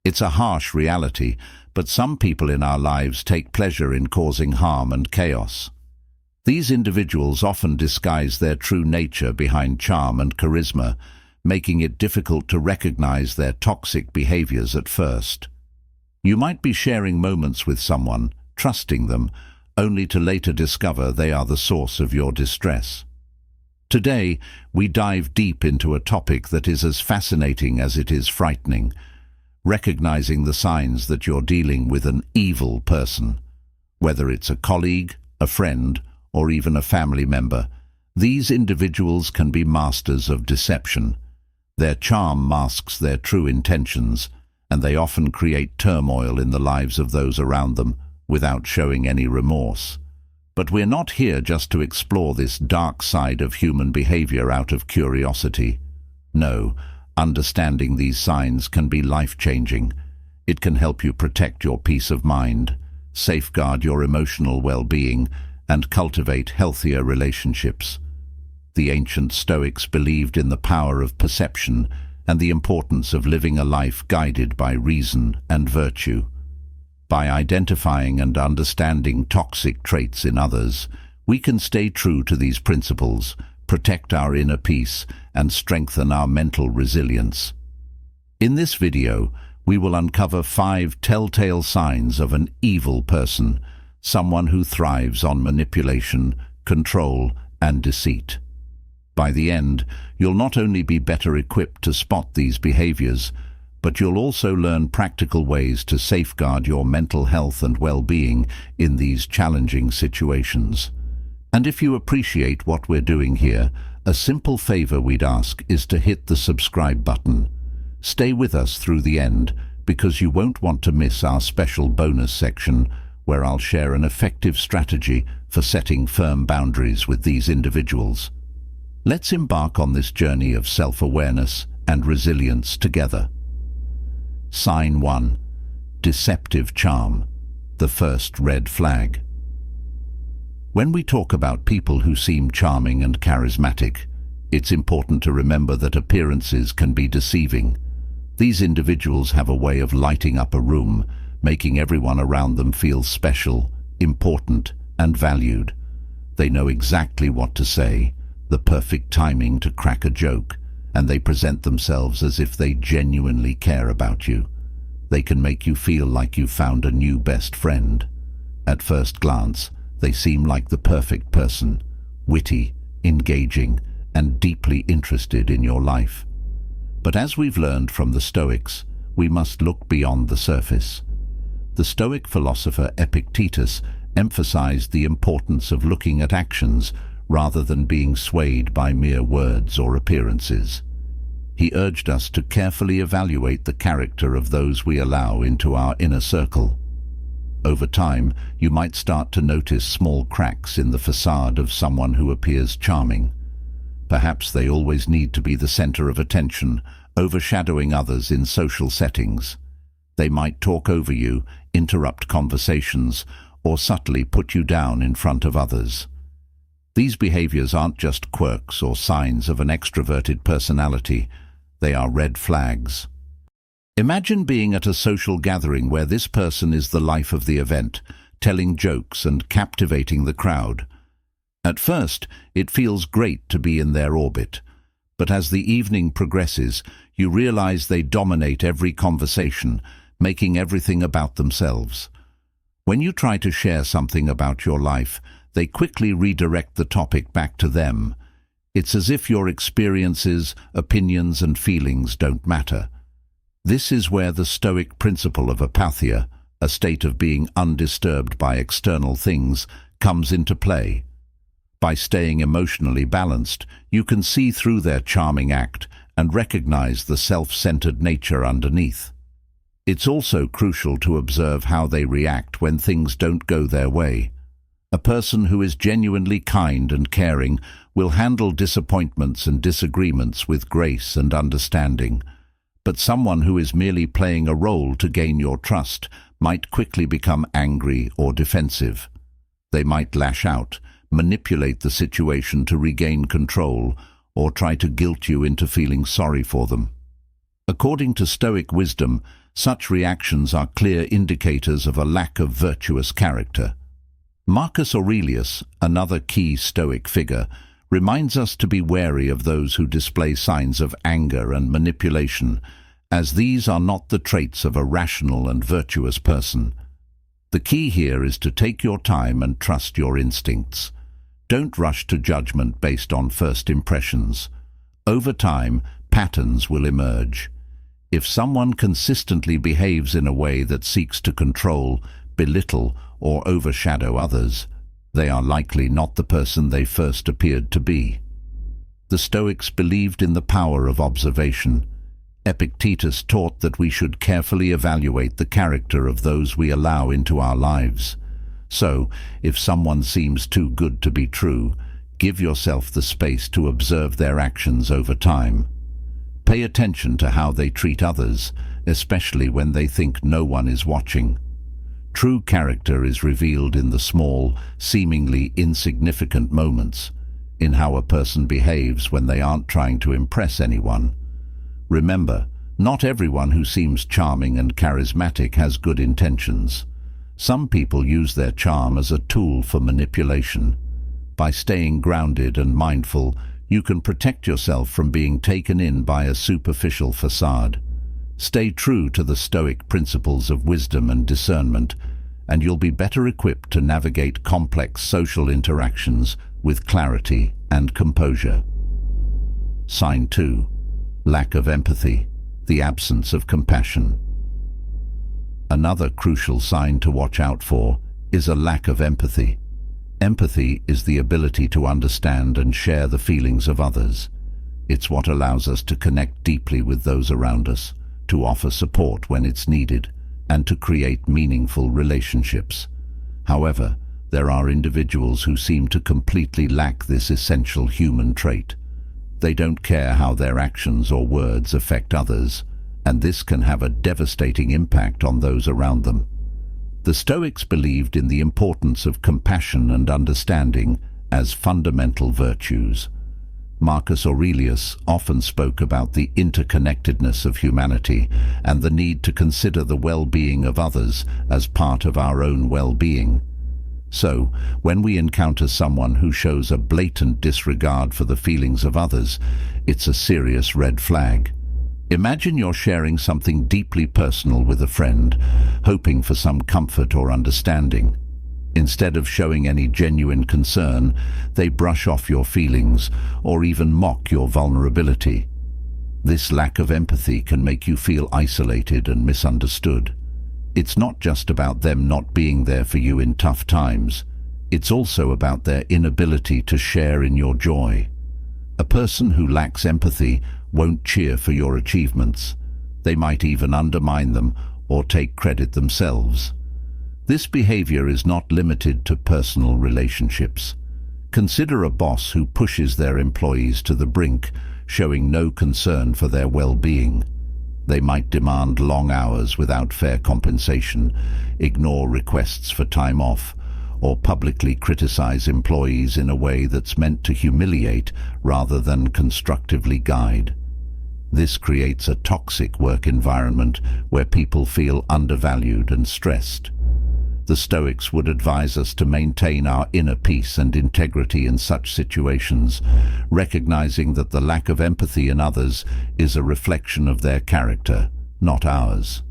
It's a harsh reality, but some people in our lives take pleasure in causing harm and chaos. These individuals often disguise their true nature behind charm and charisma, making it difficult to recognize their toxic behaviors at first. You might be sharing moments with someone, trusting them, only to later discover they are the source of your distress. Today, we dive deep into a topic that is as fascinating as it is frightening, recognizing the signs that you're dealing with an evil person. Whether it's a colleague, a friend, or even a family member, these individuals can be masters of deception. Their charm masks their true intentions, and they often create turmoil in the lives of those around them without showing any remorse. But we're not here just to explore this dark side of human behavior out of curiosity. No, understanding these signs can be life-changing. It can help you protect your peace of mind, safeguard your emotional well-being, and cultivate healthier relationships. The ancient Stoics believed in the power of perception and the importance of living a life guided by reason and virtue. By identifying and understanding toxic traits in others, we can stay true to these principles, protect our inner peace, and strengthen our mental resilience. In this video, we will uncover 5 telltale signs of an evil person, someone who thrives on manipulation, control, and deceit. By the end, you'll not only be better equipped to spot these behaviors, but you'll also learn practical ways to safeguard your mental health and well-being in these challenging situations. And if you appreciate what we're doing here, a simple favor we'd ask is to hit the subscribe button. Stay with us through the end, because you won't want to miss our special bonus section, where I'll share an effective strategy for setting firm boundaries with these individuals. Let's embark on this journey of self-awareness and resilience together. Sign 1. Deceptive charm. The first red flag. When we talk about people who seem charming and charismatic, it's important to remember that appearances can be deceiving. These individuals have a way of lighting up a room, making everyone around them feel special, important, and valued. They know exactly what to say, the perfect timing to crack a joke, and they present themselves as if they genuinely care about you. They can make you feel like you've found a new best friend. At first glance, they seem like the perfect person, witty, engaging, and deeply interested in your life. But as we've learned from the Stoics, we must look beyond the surface. The Stoic philosopher Epictetus emphasized the importance of looking at actions rather than being swayed by mere words or appearances. He urged us to carefully evaluate the character of those we allow into our inner circle. Over time, you might start to notice small cracks in the facade of someone who appears charming. Perhaps they always need to be the center of attention, overshadowing others in social settings. They might talk over you, interrupt conversations, or subtly put you down in front of others. These behaviors aren't just quirks or signs of an extroverted personality. They are red flags. Imagine being at a social gathering where this person is the life of the event, telling jokes and captivating the crowd. At first, it feels great to be in their orbit, but as the evening progresses, you realize they dominate every conversation, making everything about themselves. When you try to share something about your life, they quickly redirect the topic back to them. It's as if your experiences, opinions, and feelings don't matter. This is where the Stoic principle of apatheia, a state of being undisturbed by external things, comes into play. By staying emotionally balanced, you can see through their charming act and recognize the self-centered nature underneath. It's also crucial to observe how they react when things don't go their way. A person who is genuinely kind and caring will handle disappointments and disagreements with grace and understanding. But someone who is merely playing a role to gain your trust might quickly become angry or defensive. They might lash out, manipulate the situation to regain control, or try to guilt you into feeling sorry for them. According to Stoic wisdom, Such reactions are clear indicators of a lack of virtuous character. Marcus Aurelius, another key Stoic figure, reminds us to be wary of those who display signs of anger and manipulation, as these are not the traits of a rational and virtuous person. The key here is to take your time and trust your instincts. Don't rush to judgment based on first impressions. Over time, patterns will emerge. If someone consistently behaves in a way that seeks to control, belittle, or overshadow others, they are likely not the person they first appeared to be. The Stoics believed in the power of observation. Epictetus taught that we should carefully evaluate the character of those we allow into our lives. So, if someone seems too good to be true, give yourself the space to observe their actions over time. Pay attention to how they treat others, especially when they think no one is watching. True character is revealed in the small, seemingly insignificant moments, in how a person behaves when they aren't trying to impress anyone. Remember, not everyone who seems charming and charismatic has good intentions. Some people use their charm as a tool for manipulation. By staying grounded and mindful, you can protect yourself from being taken in by a superficial facade. Stay true to the Stoic principles of wisdom and discernment, and you'll be better equipped to navigate complex social interactions with clarity and composure. Sign 2. Lack of empathy, the absence of compassion. Another crucial sign to watch out for is a lack of empathy. Empathy is the ability to understand and share the feelings of others. It's what allows us to connect deeply with those around us, to offer support when it's needed, and to create meaningful relationships. However, there are individuals who seem to completely lack this essential human trait. They don't care how their actions or words affect others, and this can have a devastating impact on those around them. The Stoics believed in the importance of compassion and understanding as fundamental virtues. Marcus Aurelius often spoke about the interconnectedness of humanity and the need to consider the well-being of others as part of our own well-being. So, when we encounter someone who shows a blatant disregard for the feelings of others, it's a serious red flag. Imagine you're sharing something deeply personal with a friend, hoping for some comfort or understanding. Instead of showing any genuine concern, they brush off your feelings or even mock your vulnerability. This lack of empathy can make you feel isolated and misunderstood. It's not just about them not being there for you in tough times. It's also about their inability to share in your joy. A person who lacks empathy won't cheer for your achievements. They might even undermine them or take credit themselves. This behavior is not limited to personal relationships. Consider a boss who pushes their employees to the brink, showing no concern for their well-being. They might demand long hours without fair compensation, ignore requests for time off, or publicly criticize employees in a way that's meant to humiliate rather than constructively guide. This creates a toxic work environment where people feel undervalued and stressed. The Stoics would advise us to maintain our inner peace and integrity in such situations, recognizing that the lack of empathy in others is a reflection of their character, not ours.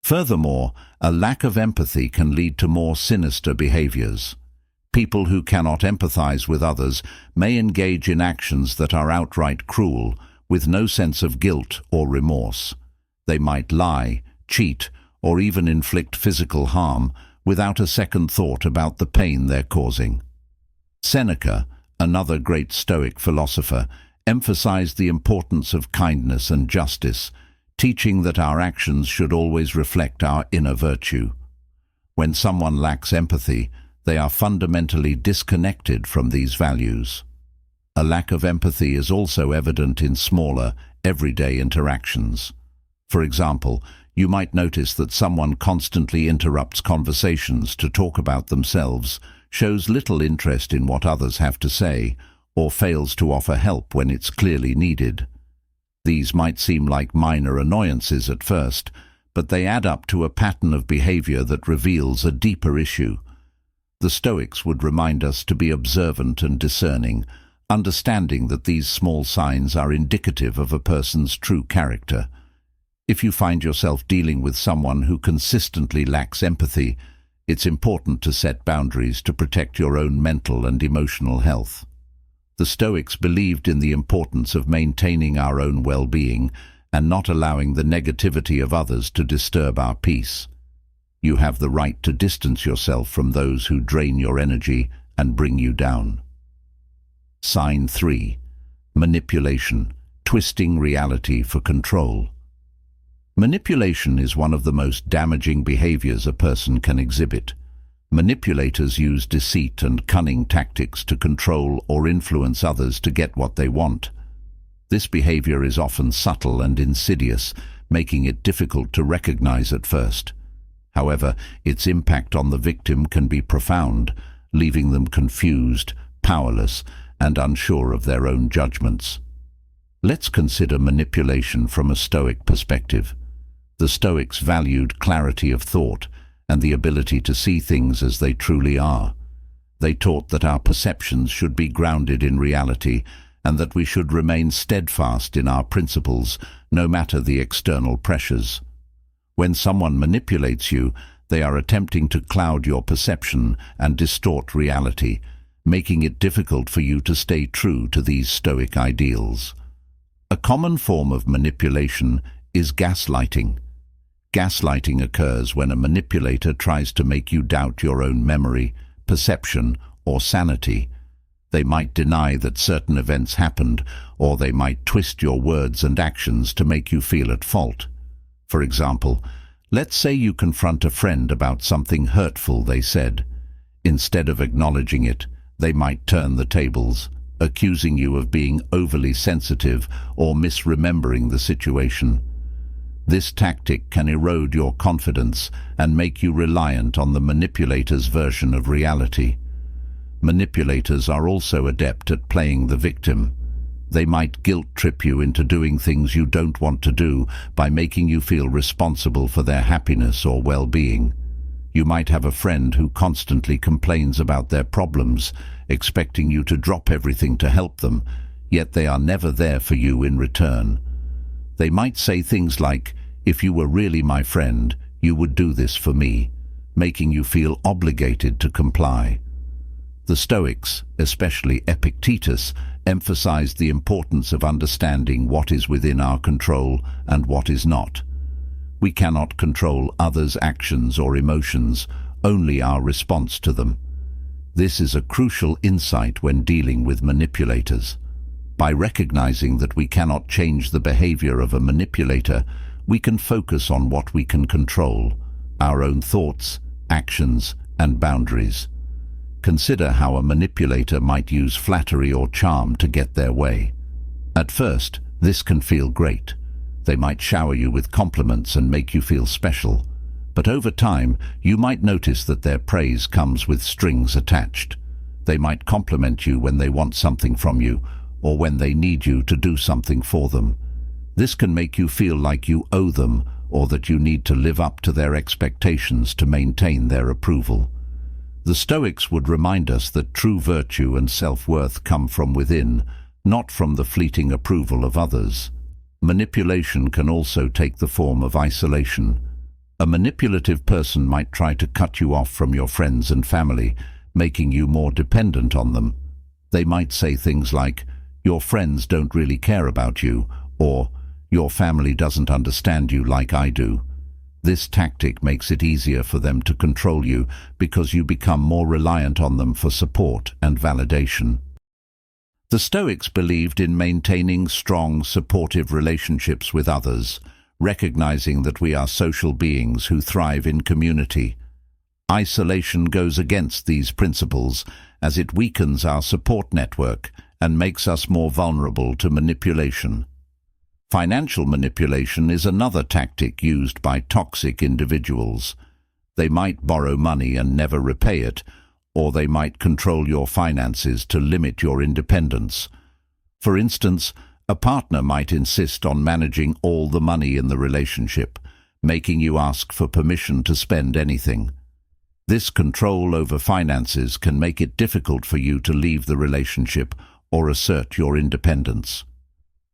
Furthermore, a lack of empathy can lead to more sinister behaviors. People who cannot empathize with others may engage in actions that are outright cruel, with no sense of guilt or remorse. They might lie, cheat, or even inflict physical harm without a second thought about the pain they're causing. Seneca, another great Stoic philosopher, emphasized the importance of kindness and justice, teaching that our actions should always reflect our inner virtue. When someone lacks empathy, they are fundamentally disconnected from these values. A lack of empathy is also evident in smaller, everyday interactions. For example, you might notice that someone constantly interrupts conversations to talk about themselves, shows little interest in what others have to say, or fails to offer help when it's clearly needed. These might seem like minor annoyances at first, but they add up to a pattern of behavior that reveals a deeper issue. The Stoics would remind us to be observant and discerning, understanding that these small signs are indicative of a person's true character. If you find yourself dealing with someone who consistently lacks empathy, it's important to set boundaries to protect your own mental and emotional health. The Stoics believed in the importance of maintaining our own well-being and not allowing the negativity of others to disturb our peace. You have the right to distance yourself from those who drain your energy and bring you down. Sign 3. Manipulation, twisting reality for control. Manipulation is one of the most damaging behaviors a person can exhibit. Manipulators use deceit and cunning tactics to control or influence others to get what they want. This behavior is often subtle and insidious, making it difficult to recognize at first. However, its impact on the victim can be profound, leaving them confused, powerless, and unsure of their own judgments. Let's consider manipulation from a Stoic perspective. The Stoics valued clarity of thought and the ability to see things as they truly are. They taught that our perceptions should be grounded in reality and that we should remain steadfast in our principles, no matter the external pressures. When someone manipulates you, they are attempting to cloud your perception and distort reality, making it difficult for you to stay true to these Stoic ideals. A common form of manipulation is gaslighting. Gaslighting occurs when a manipulator tries to make you doubt your own memory, perception, or sanity. They might deny that certain events happened, or they might twist your words and actions to make you feel at fault. For example, let's say you confront a friend about something hurtful they said. Instead of acknowledging it, they might turn the tables, accusing you of being overly sensitive or misremembering the situation. This tactic can erode your confidence and make you reliant on the manipulator's version of reality. Manipulators are also adept at playing the victim. They might guilt-trip you into doing things you don't want to do by making you feel responsible for their happiness or well-being. You might have a friend who constantly complains about their problems, expecting you to drop everything to help them, yet they are never there for you in return. They might say things like, "If you were really my friend, you would do this for me," making you feel obligated to comply. The Stoics, especially Epictetus, emphasized the importance of understanding what is within our control and what is not. We cannot control others' actions or emotions, only our response to them. This is a crucial insight when dealing with manipulators. By recognizing that we cannot change the behavior of a manipulator, we can focus on what we can control: our own thoughts, actions, and boundaries. Consider how a manipulator might use flattery or charm to get their way. At first, this can feel great. They might shower you with compliments and make you feel special. But over time, you might notice that their praise comes with strings attached. They might compliment you when they want something from you, or when they need you to do something for them. This can make you feel like you owe them, or that you need to live up to their expectations to maintain their approval. The Stoics would remind us that true virtue and self-worth come from within, not from the fleeting approval of others. Manipulation can also take the form of isolation. A manipulative person might try to cut you off from your friends and family, making you more dependent on them. They might say things like, "Your friends don't really care about you," or "Your family doesn't understand you like I do." This tactic makes it easier for them to control you because you become more reliant on them for support and validation. The Stoics believed in maintaining strong, supportive relationships with others, recognizing that we are social beings who thrive in community. Isolation goes against these principles as it weakens our support network and makes us more vulnerable to manipulation. Financial manipulation is another tactic used by toxic individuals. They might borrow money and never repay it, or they might control your finances to limit your independence. For instance, a partner might insist on managing all the money in the relationship, making you ask for permission to spend anything. This control over finances can make it difficult for you to leave the relationship or assert your independence.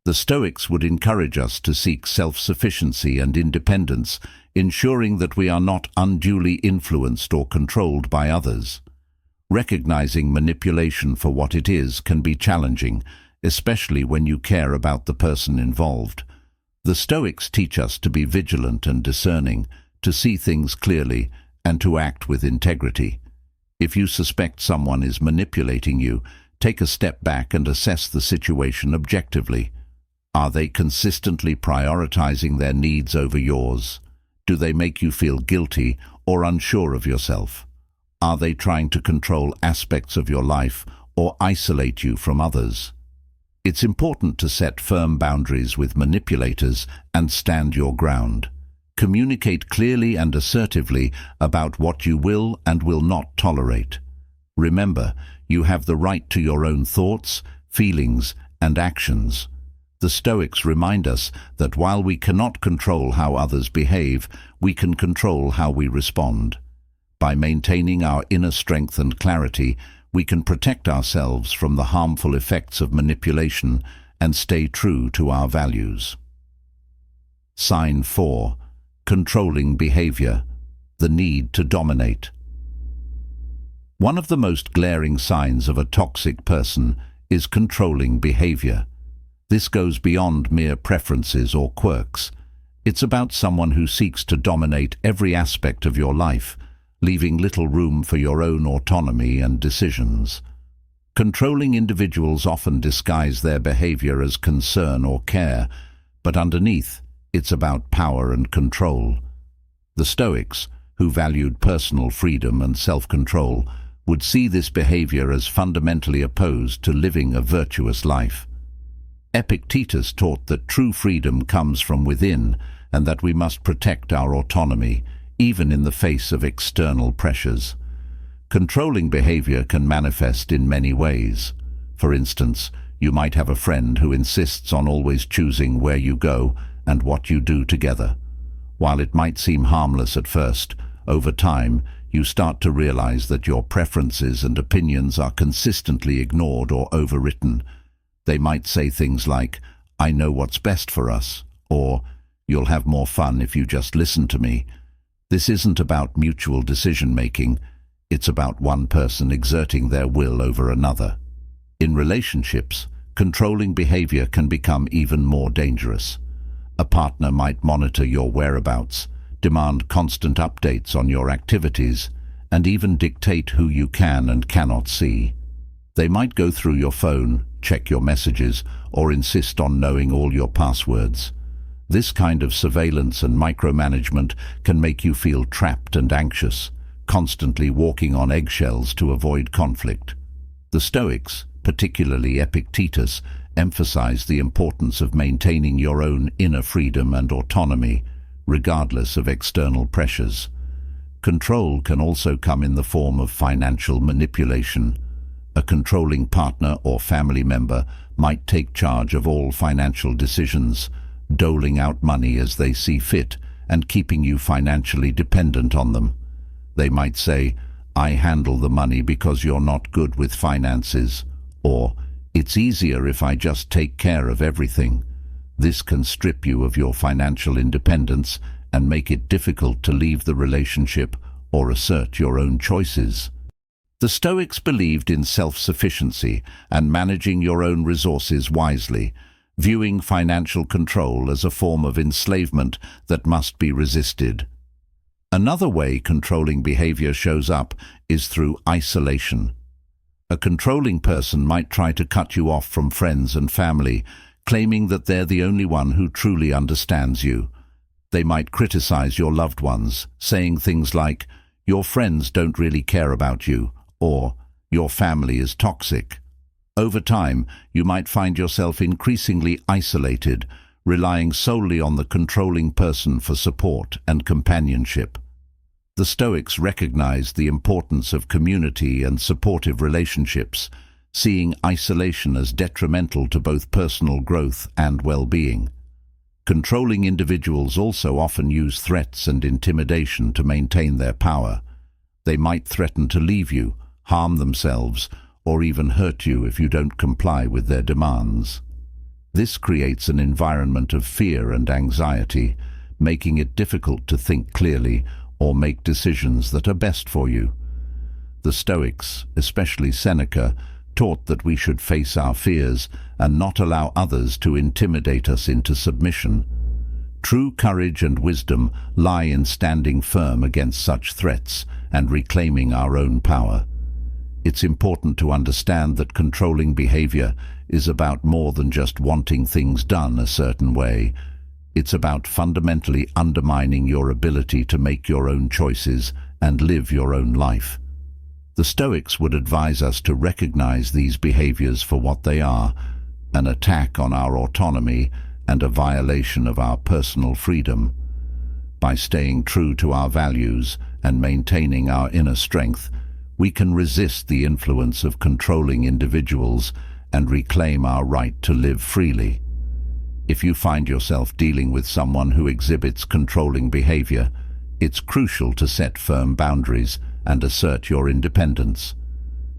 The Stoics would encourage us to seek self-sufficiency and independence, ensuring that we are not unduly influenced or controlled by others. Recognizing manipulation for what it is can be challenging, especially when you care about the person involved. The Stoics teach us to be vigilant and discerning, to see things clearly, and to act with integrity. If you suspect someone is manipulating you, take a step back and assess the situation objectively. Are they consistently prioritizing their needs over yours? Do they make you feel guilty or unsure of yourself? Are they trying to control aspects of your life or isolate you from others? It's important to set firm boundaries with manipulators and stand your ground. Communicate clearly and assertively about what you will and will not tolerate. Remember, you have the right to your own thoughts, feelings, and actions. The Stoics remind us that while we cannot control how others behave, we can control how we respond. By maintaining our inner strength and clarity, we can protect ourselves from the harmful effects of manipulation and stay true to our values. Sign 4. Controlling behavior. The need to dominate. One of the most glaring signs of a toxic person is controlling behavior. This goes beyond mere preferences or quirks. It's about someone who seeks to dominate every aspect of your life, leaving little room for your own autonomy and decisions. Controlling individuals often disguise their behavior as concern or care, but underneath, it's about power and control. The Stoics, who valued personal freedom and self-control, would see this behavior as fundamentally opposed to living a virtuous life. Epictetus taught that true freedom comes from within and that we must protect our autonomy, even in the face of external pressures. Controlling behavior can manifest in many ways. For instance, you might have a friend who insists on always choosing where you go and what you do together. While it might seem harmless at first, over time you start to realize that your preferences and opinions are consistently ignored or overwritten. They might say things like, "I know what's best for us," or "You'll have more fun if you just listen to me." This isn't about mutual decision-making. It's about one person exerting their will over another. In relationships, controlling behavior can become even more dangerous. A partner might monitor your whereabouts, demand constant updates on your activities, and even dictate who you can and cannot see. They might go through your phone, check your messages, or insist on knowing all your passwords. This kind of surveillance and micromanagement can make you feel trapped and anxious, constantly walking on eggshells to avoid conflict. The Stoics, particularly Epictetus, emphasize the importance of maintaining your own inner freedom and autonomy, regardless of external pressures. Control can also come in the form of financial manipulation. A controlling partner or family member might take charge of all financial decisions, doling out money as they see fit and keeping you financially dependent on them. They might say, "I handle the money because you're not good with finances," or "It's easier if I just take care of everything." This can strip you of your financial independence and make it difficult to leave the relationship or assert your own choices. The Stoics believed in self-sufficiency and managing your own resources wisely, viewing financial control as a form of enslavement that must be resisted. Another way controlling behavior shows up is through isolation. A controlling person might try to cut you off from friends and family, claiming that they're the only one who truly understands you. They might criticize your loved ones, saying things like, "Your friends don't really care about you," or "Your family is toxic." Over time, you might find yourself increasingly isolated, relying solely on the controlling person for support and companionship. The Stoics recognized the importance of community and supportive relationships, seeing isolation as detrimental to both personal growth and well-being. Controlling individuals also often use threats and intimidation to maintain their power. They might threaten to leave you, harm themselves, or even hurt you if you don't comply with their demands. This creates an environment of fear and anxiety, making it difficult to think clearly or make decisions that are best for you. The Stoics, especially Seneca, taught that we should face our fears and not allow others to intimidate us into submission. True courage and wisdom lie in standing firm against such threats and reclaiming our own power. It's important to understand that controlling behavior is about more than just wanting things done a certain way. It's about fundamentally undermining your ability to make your own choices and live your own life. The Stoics would advise us to recognize these behaviors for what they are, an attack on our autonomy and a violation of our personal freedom. By staying true to our values and maintaining our inner strength, we can resist the influence of controlling individuals and reclaim our right to live freely. If you find yourself dealing with someone who exhibits controlling behavior, it's crucial to set firm boundaries and assert your independence.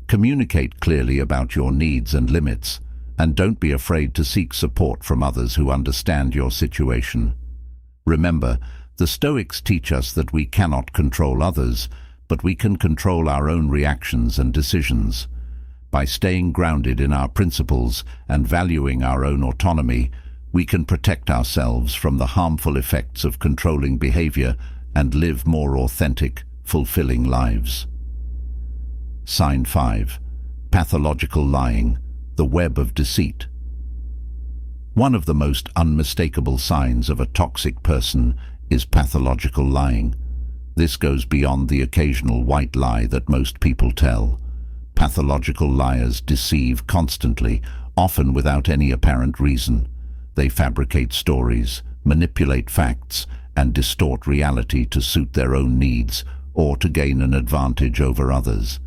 Communicate clearly about your needs and limits, and don't be afraid to seek support from others who understand your situation. Remember, the Stoics teach us that we cannot control others, but we can control our own reactions and decisions. By staying grounded in our principles and valuing our own autonomy, we can protect ourselves from the harmful effects of controlling behavior and live more authentic, fulfilling lives. Sign 5. Pathological Lying, the Web of Deceit. One of the most unmistakable signs of a toxic person is pathological lying. This goes beyond the occasional white lie that most people tell. Pathological liars deceive constantly, often without any apparent reason. They fabricate stories, manipulate facts, and distort reality to suit their own needs or to gain an advantage over others.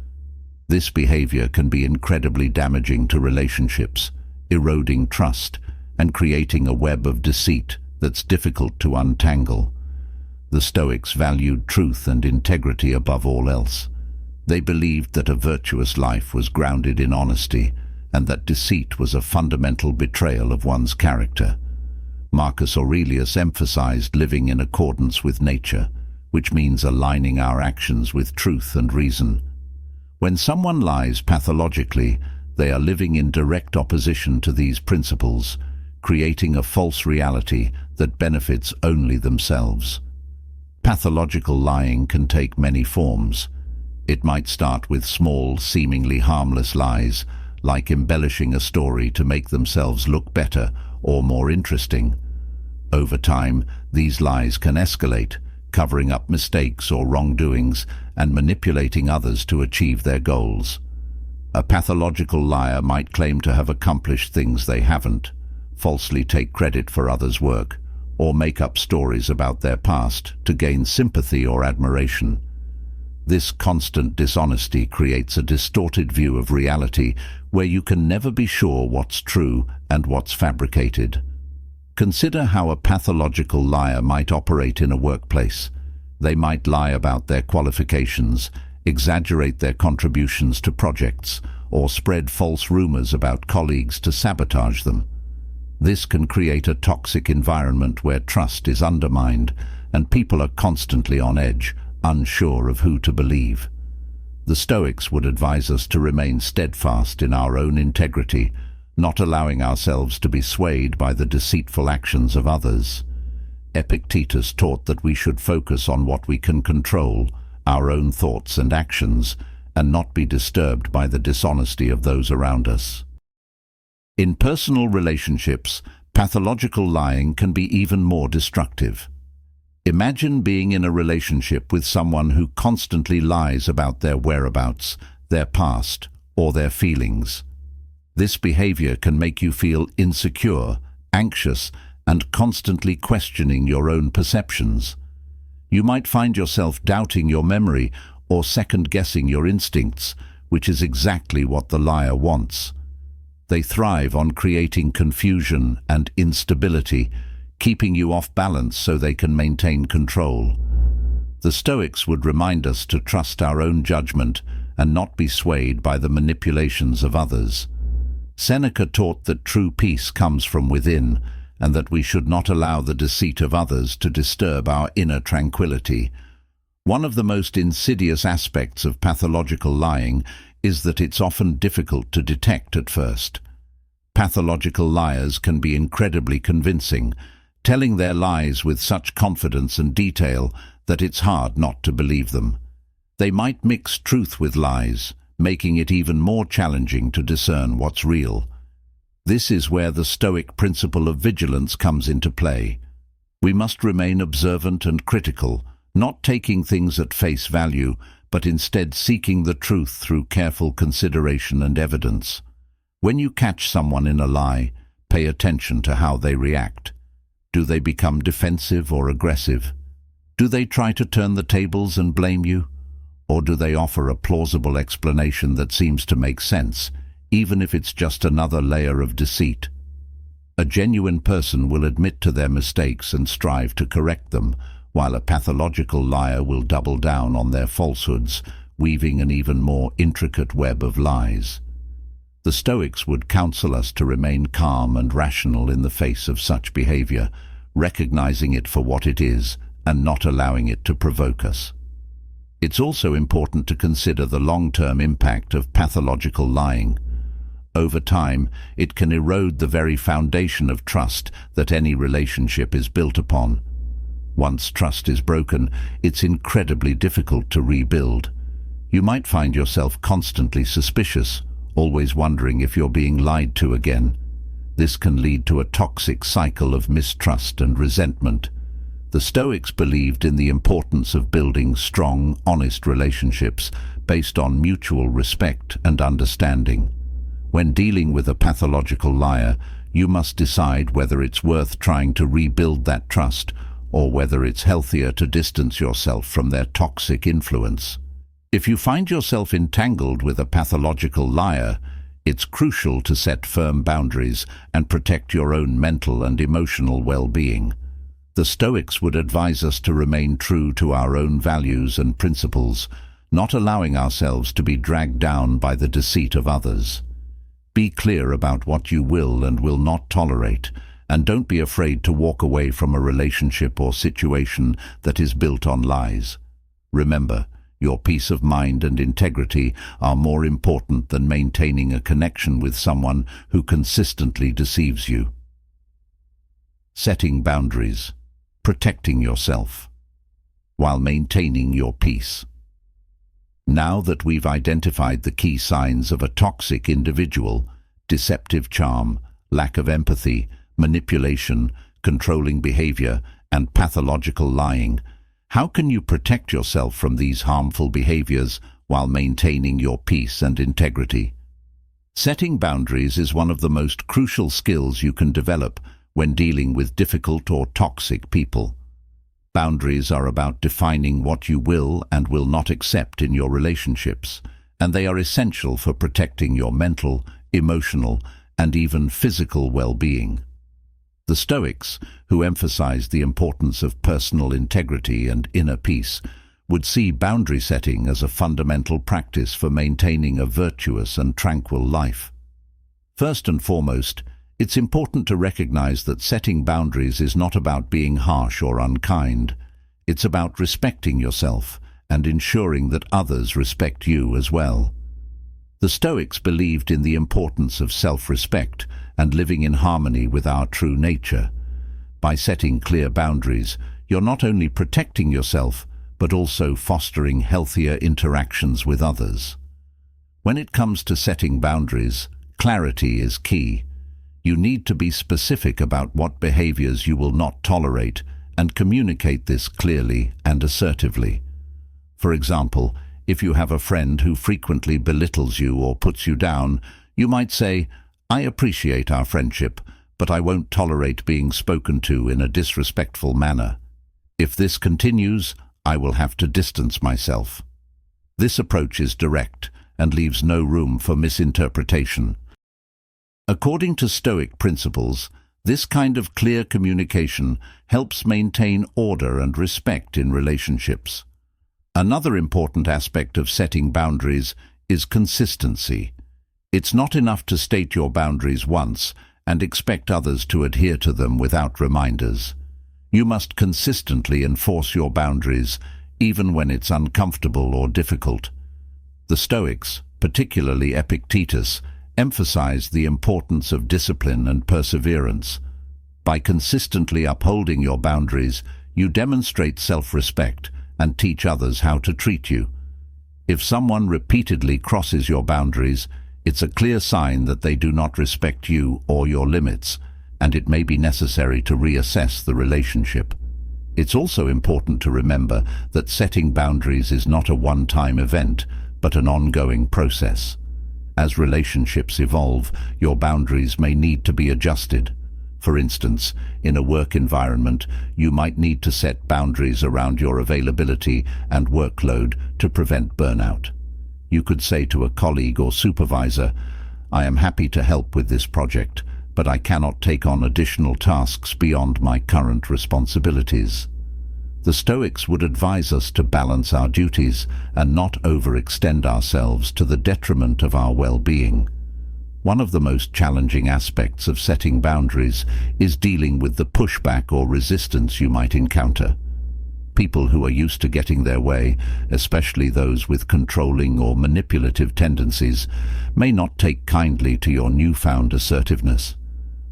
This behavior can be incredibly damaging to relationships, eroding trust, and creating a web of deceit that's difficult to untangle. The Stoics valued truth and integrity above all else. They believed that a virtuous life was grounded in honesty, and that deceit was a fundamental betrayal of one's character. Marcus Aurelius emphasized living in accordance with nature, which means aligning our actions with truth and reason. When someone lies pathologically, they are living in direct opposition to these principles, creating a false reality that benefits only themselves. Pathological lying can take many forms. It might start with small, seemingly harmless lies, like embellishing a story to make themselves look better or more interesting. Over time, these lies can escalate, covering up mistakes or wrongdoings and manipulating others to achieve their goals. A pathological liar might claim to have accomplished things they haven't, falsely take credit for others' work, or make up stories about their past to gain sympathy or admiration. This constant dishonesty creates a distorted view of reality where you can never be sure what's true and what's fabricated. Consider how a pathological liar might operate in a workplace. They might lie about their qualifications, exaggerate their contributions to projects, or spread false rumors about colleagues to sabotage them. This can create a toxic environment where trust is undermined and people are constantly on edge, unsure of who to believe. The Stoics would advise us to remain steadfast in our own integrity, not allowing ourselves to be swayed by the deceitful actions of others. Epictetus taught that we should focus on what we can control, our own thoughts and actions, and not be disturbed by the dishonesty of those around us. In personal relationships, pathological lying can be even more destructive. Imagine being in a relationship with someone who constantly lies about their whereabouts, their past, or their feelings. This behavior can make you feel insecure, anxious, and constantly questioning your own perceptions. You might find yourself doubting your memory or second-guessing your instincts, which is exactly what the liar wants. They thrive on creating confusion and instability, keeping you off balance so they can maintain control. The Stoics would remind us to trust our own judgment and not be swayed by the manipulations of others. Seneca taught that true peace comes from within, and that we should not allow the deceit of others to disturb our inner tranquility. One of the most insidious aspects of pathological lying is that it's often difficult to detect at first. Pathological liars can be incredibly convincing, telling their lies with such confidence and detail that it's hard not to believe them. They might mix truth with lies, making it even more challenging to discern what's real. This is where the Stoic principle of vigilance comes into play. We must remain observant and critical, not taking things at face value, but instead seeking the truth through careful consideration and evidence. When you catch someone in a lie, pay attention to how they react. Do they become defensive or aggressive? Do they try to turn the tables and blame you? Or do they offer a plausible explanation that seems to make sense, even if it's just another layer of deceit? A genuine person will admit to their mistakes and strive to correct them, while a pathological liar will double down on their falsehoods, weaving an even more intricate web of lies. The Stoics would counsel us to remain calm and rational in the face of such behavior, recognizing it for what it is and not allowing it to provoke us. It's also important to consider the long-term impact of pathological lying. Over time, it can erode the very foundation of trust that any relationship is built upon. Once trust is broken, it's incredibly difficult to rebuild. You might find yourself constantly suspicious, always wondering if you're being lied to again. This can lead to a toxic cycle of mistrust and resentment. The Stoics believed in the importance of building strong, honest relationships based on mutual respect and understanding. When dealing with a pathological liar, you must decide whether it's worth trying to rebuild that trust or whether it's healthier to distance yourself from their toxic influence. If you find yourself entangled with a pathological liar, it's crucial to set firm boundaries and protect your own mental and emotional well-being. The Stoics would advise us to remain true to our own values and principles, not allowing ourselves to be dragged down by the deceit of others. Be clear about what you will and will not tolerate, and don't be afraid to walk away from a relationship or situation that is built on lies. Remember, your peace of mind and integrity are more important than maintaining a connection with someone who consistently deceives you. Setting boundaries. Protecting yourself while maintaining your peace. Now that we've identified the key signs of a toxic individual, deceptive charm, lack of empathy, manipulation, controlling behavior, and pathological lying, how can you protect yourself from these harmful behaviors while maintaining your peace and integrity? Setting boundaries is one of the most crucial skills you can develop when dealing with difficult or toxic people. Boundaries are about defining what you will and will not accept in your relationships, and they are essential for protecting your mental, emotional, and even physical well-being. The Stoics, who emphasized the importance of personal integrity and inner peace, would see boundary setting as a fundamental practice for maintaining a virtuous and tranquil life. First and foremost, it's important to recognize that setting boundaries is not about being harsh or unkind. It's about respecting yourself and ensuring that others respect you as well. The Stoics believed in the importance of self-respect and living in harmony with our true nature. By setting clear boundaries, you're not only protecting yourself, but also fostering healthier interactions with others. When it comes to setting boundaries, clarity is key. You need to be specific about what behaviors you will not tolerate and communicate this clearly and assertively. For example, if you have a friend who frequently belittles you or puts you down, you might say, "I appreciate our friendship, but I won't tolerate being spoken to in a disrespectful manner. If this continues, I will have to distance myself." This approach is direct and leaves no room for misinterpretation. According to Stoic principles, This kind of clear communication helps maintain order and respect in relationships. Another important aspect of setting boundaries is consistency. It's not enough to state your boundaries once and expect others to adhere to them without reminders. You must consistently enforce your boundaries, even when it's uncomfortable or difficult. The Stoics, particularly Epictetus, emphasized the importance of discipline and perseverance. By consistently upholding your boundaries, you demonstrate self-respect and teach others how to treat you. If someone repeatedly crosses your boundaries, it's a clear sign that they do not respect you or your limits, and it may be necessary to reassess the relationship. It's also important to remember that setting boundaries is not a one-time event, but an ongoing process. As relationships evolve, your boundaries may need to be adjusted. For instance, in a work environment, you might need to set boundaries around your availability and workload to prevent burnout. You could say to a colleague or supervisor, "I am happy to help with this project, but I cannot take on additional tasks beyond my current responsibilities." The Stoics would advise us to balance our duties and not overextend ourselves to the detriment of our well-being. One of the most challenging aspects of setting boundaries is dealing with the pushback or resistance you might encounter. People who are used to getting their way, especially those with controlling or manipulative tendencies, may not take kindly to your newfound assertiveness.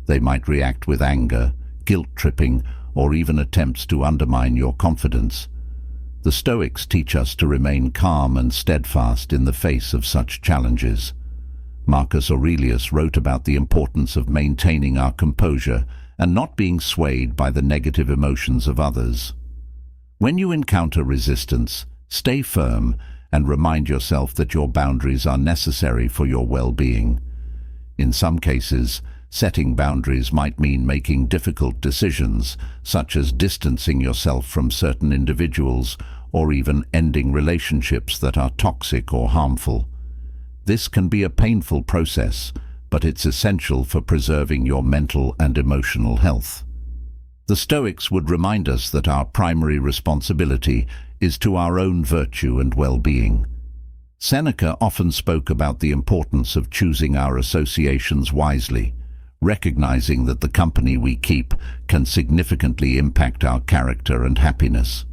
They might react with anger, guilt-tripping, or even attempts to undermine your confidence. The Stoics teach us to remain calm and steadfast in the face of such challenges. Marcus Aurelius wrote about the importance of maintaining our composure and not being swayed by the negative emotions of others. When you encounter resistance, stay firm and remind yourself that your boundaries are necessary for your well-being. In some cases, setting boundaries might mean making difficult decisions, such as distancing yourself from certain individuals or even ending relationships that are toxic or harmful. This can be a painful process, but it's essential for preserving your mental and emotional health. The Stoics would remind us that our primary responsibility is to our own virtue and well-being. Seneca often spoke about the importance of choosing our associations wisely, recognizing that the company we keep can significantly impact our character and happiness.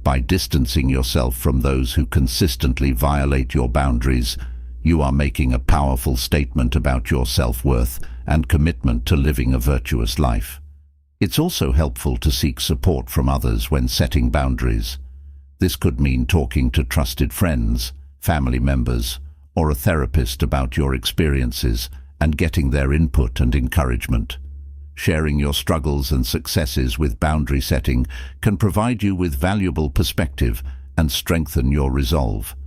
By distancing yourself from those who consistently violate your boundaries, you are making a powerful statement about your self-worth and commitment to living a virtuous life. It's also helpful to seek support from others when setting boundaries. This could mean talking to trusted friends, family members, or a therapist about your experiences and getting their input and encouragement. Sharing your struggles and successes with boundary setting can provide you with valuable perspective and strengthen your resolve.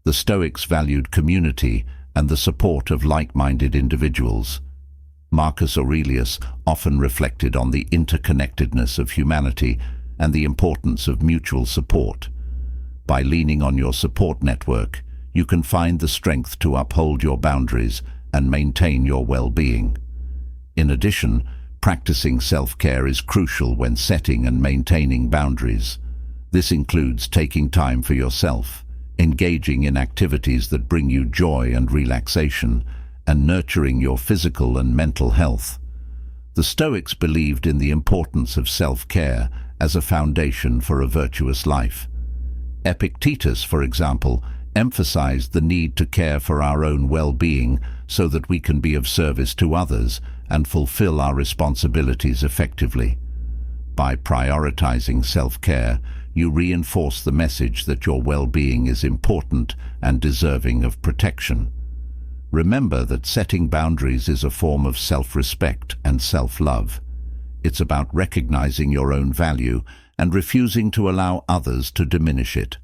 The Stoics valued community and the support of like-minded individuals. Marcus Aurelius often reflected on the interconnectedness of humanity and the importance of mutual support. By leaning on your support network, you can find the strength to uphold your boundaries and maintain your well-being. In addition, practicing self-care is crucial when setting and maintaining boundaries. This includes taking time for yourself, engaging in activities that bring you joy and relaxation, and nurturing your physical and mental health. The Stoics believed in the importance of self-care as a foundation for a virtuous life. Epictetus, for example, emphasized the need to care for our own well-being so that we can be of service to others and fulfill our responsibilities effectively. By prioritizing self-care, you reinforce the message that your well-being is important and deserving of protection. Remember that setting boundaries is a form of self-respect and self-love. It's about recognizing your own value and refusing to allow others to diminish it.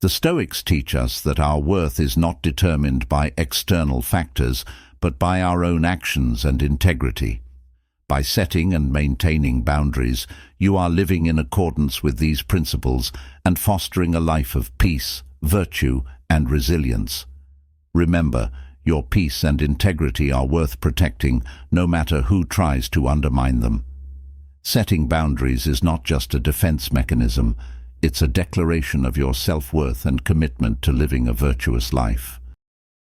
The Stoics teach us that our worth is not determined by external factors, but by our own actions and integrity. By setting and maintaining boundaries, you are living in accordance with these principles and fostering a life of peace, virtue, and resilience. Remember, Your peace and integrity are worth protecting, no matter who tries to undermine them. Setting boundaries is not just a defense mechanism, it's a declaration of your self-worth and commitment to living a virtuous life.